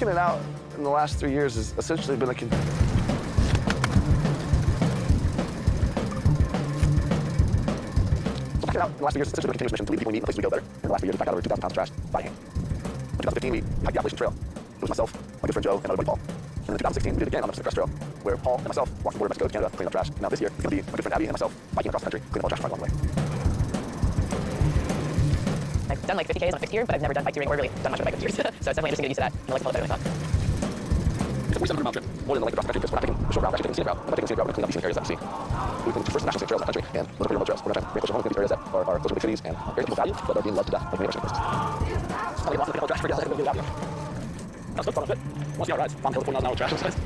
Making it out in the last 3 years has essentially been a the last 3 years, essentially been a continuous mission to lead people we meet in the places we go better. In the last 3 years, we packed out over 2,000 pounds of trash by hand. In 2015, we hiked the Appalachian Trail. It was myself, my good friend Joe, and another buddy Paul. And in 2016, we did it again on the Pacific Crest Trail, where Paul and myself walked from the border of Mexico to Canada to clean up trash. And now this year, it's going to be my good friend Abby and myself biking across the country, cleaning all trash along the way. I've done like 50Ks on a fixed gear, but I've never done bike touring or really done much with bike gears. So it's definitely interesting to get used to that, and I like to follow better than I thought. It's a 4700-mile trip, more than the length across the country, because we're not taking a short route, we're actually taking a scenic route. And by taking a scenic route, we're going to clean up these scenic areas that we see. We've been to first national scenic trails in the country, and those are pretty remote trails. We're going to try to get closer home, clean these areas that are closer to big cities and areas people value, but are being loved to death, like many of our scenic places. I'm getting lost in the trash, forget how to do that. That was good fun, I was good. Want to see our rides? Bomb hill with 4,000 hours trash, those guys.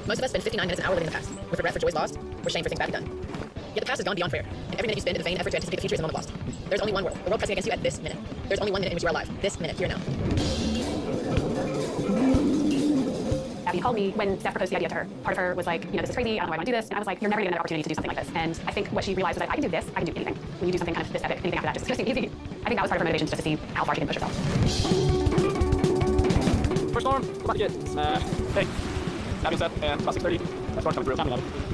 Most of us spend 59 minutes an hour living in the past, with regret for joys lost, or shame for things badly done. Yet the past has gone beyond fair, and every minute you spend in the vain effort to anticipate the future is a moment lost. There's only one world, the world pressing against you at this minute. There's only 1 minute in which you are alive, this minute, here now. Abby called me when Steph proposed the idea to her. Part of her was like, you know, this is crazy, I don't know why I want to do this. And I was like, you're never going to get another opportunity to do something like this. And I think what she realized was that if I can do this, I can do anything. When you do something kind of this epic, anything after that just seems easy. I think that was part of her motivation, just to see how far she can push herself. First storm, we're about to get hey, that being said, and about 6:30, that storm's coming through.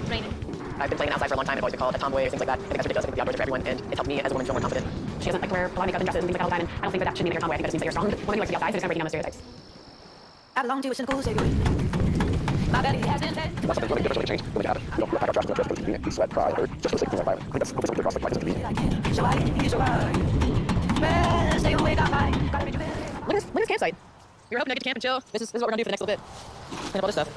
It's Raining. I've been playing outside for a long time. I've always been called a tomboy or things like that. I think that's ridiculous. I think the outdoors are for everyone, and it's helped me as a woman feel more confident. She doesn't like to wear a lot of makeup and dresses and things like that all the time, and I don't think that should mean that you're a tomboy. I think that just means that you're a strong woman who likes to be outside, so just kind of breaking down those stereotypes. I belong to a cynical savior. My belly has been fed. That's something really different, really change, really happen. We don't pack our trash in the trash, but we sweat, cry, hurt, just for the sake of the environment. I think that's hopefully something across the life is convenient. So I well, stay awake, I'm fine. Gotta be good. Winter's campsite. We were hoping to get to camp and chill. This is what we're gonna do for the next little bit. Clean up all this stuff.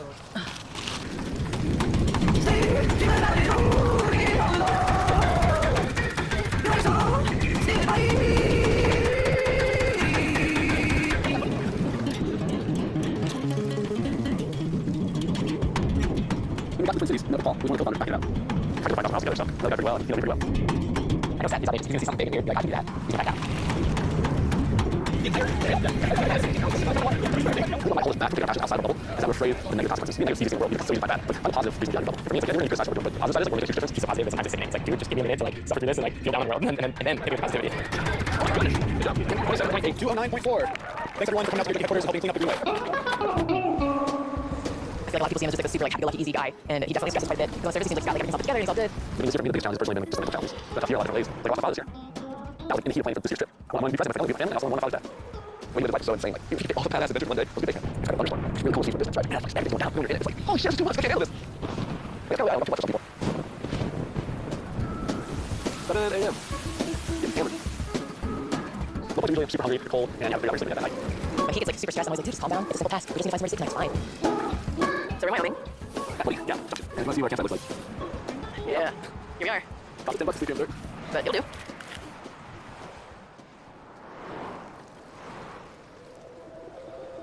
We got to Twin Cities, another fall. We want to go down there and back it up. Try to find out together, so know that pretty well, and you know me pretty well. I know Seth, he's going to see something big in here, like, I can do that. He's going to back out. My goal is back to get our passion outside of the bubble, because I'm afraid of the negative consequences. Being negative in the world, you can still use it like that, but I'm positive reason beyond the bubble. For me, it's like, we're going to criticize what we're doing, but the positive side is, like, we're going to make a huge difference. He's so positive that sometimes it's sickening. It's like, dude, just give me a minute to, like, suffer through this and, like, feel down in the world, and then give me the positivity. Good job. 27.8, 209.4. Thanks, everyone, for coming out to the headquarters and helping clean up the greenway. I feel like a lot of people see him as just like a super like happy-go-lucky easy guy, and he definitely stresses quite a bit. Because on the surface, seems like he's got like everything's all together and he's all good. This year for me, the biggest challenge has personally been like, just the mental challenges. But I've here a lot of different ways. Like, I lost my father this year. That was in the heat of planning for this year's trip. I want to be present for my family, and I also want my father's death. When you live life is so insane, like, you can get all the badass adventures one day, it'll be big. It's kind of thunderstorm. It's really cool to see from a distance, right? And it's like, everything's going down, when you're in it, it's like, oh shit, it's too much, I can't handle this. It's kind of, I don't know too much for some people. 7 a.m. Getting hammered. Nobody usually super hungry, cold, and you have 3 hours sleeping that night. But he gets like super stressed. I'm always like, dude, just calm down. It's a simple task. We just need to find somewhere to sleep tonight. It's fine. So we're in Wyoming. Yeah, and let's see what our campsite looks like. Yeah, here we are. About $10 to sleep in the dirt. But it'll do.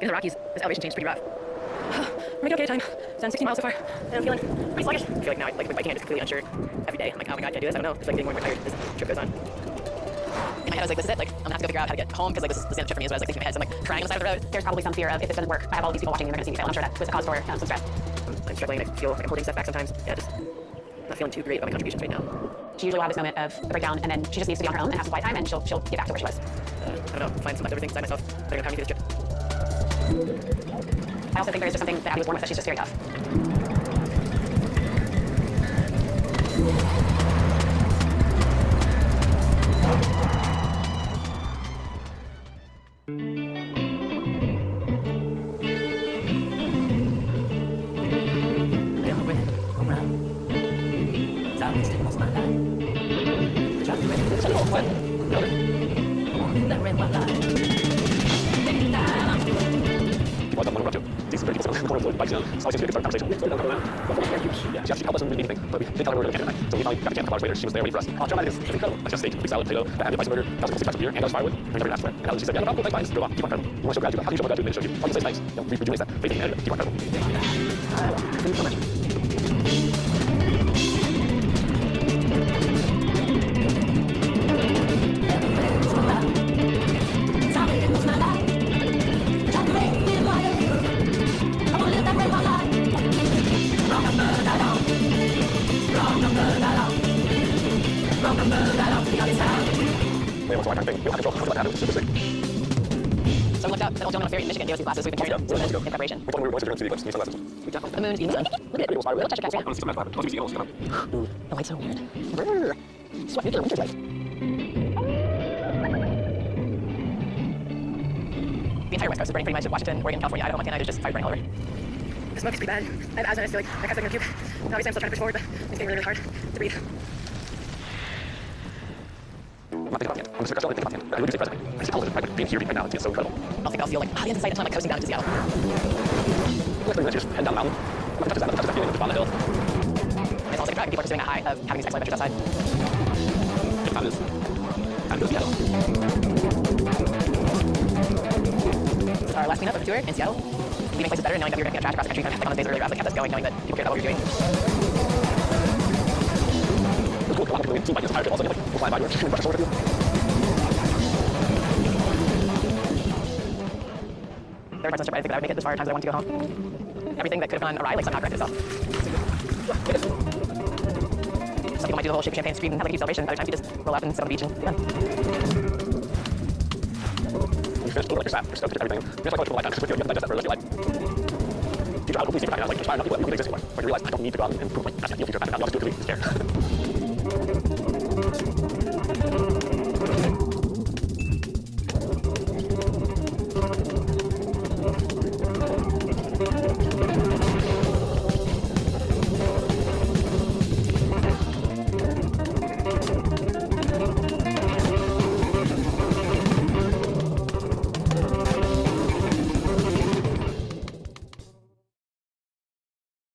In the Rockies, this elevation change is pretty rough. We're making okay time. It's done 16 miles so far, and I'm feeling pretty sluggish. I feel like now, like with biking, I'm just completely unsure every day. I'm like, oh my god, can I do this? I don't know. It's like getting more and more tired as the trip goes on. In my head, I was like, this is it. Like, I'm gonna have to go figure out how to get home because like this is the end of the trip for me. Is what I was like thinking in my head. So I'm like crying on the side of the road. There's probably some fear of if this doesn't work, I have all these people watching and they're going to see me fail. I'm sure that was a cause for some stress. I'm struggling. I feel like I'm holding stuff back sometimes. Yeah, just not feeling too great about my contributions right now. She usually will have this moment of the breakdown, and then she just needs to be on her own and have some quiet time, and she'll get back to where she was. I don't know. Find some leftover things inside myself that are gonna power me through this trip. I also think there is just something that Abby was born with, that she's just very tough. Yeah, she helped us with anything, but we didn't tell her we were going to camp at night. So we finally got to camp a couple hours later. She was there waiting for us. Oh, try this. It's incredible. I just steak, big salad, potato, that had the bison burger, that was a couple 6 packs of beer, and that was firewood. We never asked for it. And she said, yeah, no problem, thanks, go on, keep on incredible. You want to show gratitude? How do you show gratitude? They show you. All you say is thanks. You know, we rejuvenate that. Faith in humanity. Keep on incredible. Thank you so much. They almost like kind of thing. You don't have control. That was super sick. So we looked up the old gentleman on a ferry in Michigan gave us these glasses. We've been carrying them in preparation. We told them we were going to see the eclipse. Need sunglasses. The moon's eating the sun. Look at it. We'll check your cats. I want to see some magic. I want to see eagles. The light's so weird. Brrr. Sweat nuclear winter's light. The entire West Coast is burning pretty much. Washington, Oregon, California, Idaho, Montana is just fire burning all over. The smoke is pretty bad. I have asthma and I feel like my cat's like gonna puke. Obviously I'm still trying to push forward, but it's getting really, really hard to breathe. I'm not thinking about the end. I'm just thinking about the end. I really do think president. I see all of it. I being here right now. It's so incredible. I don't think I'll feel like, the end in sight until I'm like coasting down into Seattle. Like 30 minutes, you just head down the mountain. Nothing touches that. Nothing touches that feeling. Just on the hill. It's all like a drag. People are pursuing that high of having these excellent adventures outside. That is Seattle. This is our last meetup of the tour in Seattle. Leaving places better and knowing that we were going to get trash across the country kind of like on those days earlier. I was like, kept us going, knowing that people cared about what we were doing. It's cool. A lot of people seem like it's tired. Also, like, we'll fly by you. Brush your shoulder with you. There were parts of the trip I didn't think that I would make it this far, times that I wanted to go home. Everything that could have gone awry, like somehow corrected itself. Some people might do the whole shake champagne scream and have like a huge celebration. Other times you just roll up and sit on the beach and be done. You finish, like you're sad. You're stoked. Everything. You finish like a lifetime. Just with you. You have to digest that for the rest of your life. Teacher, I will please see if I can like inspire enough people that you can exist anymore. But you realize I don't need to go out and prove like that's your future path. I'll just do it because we care.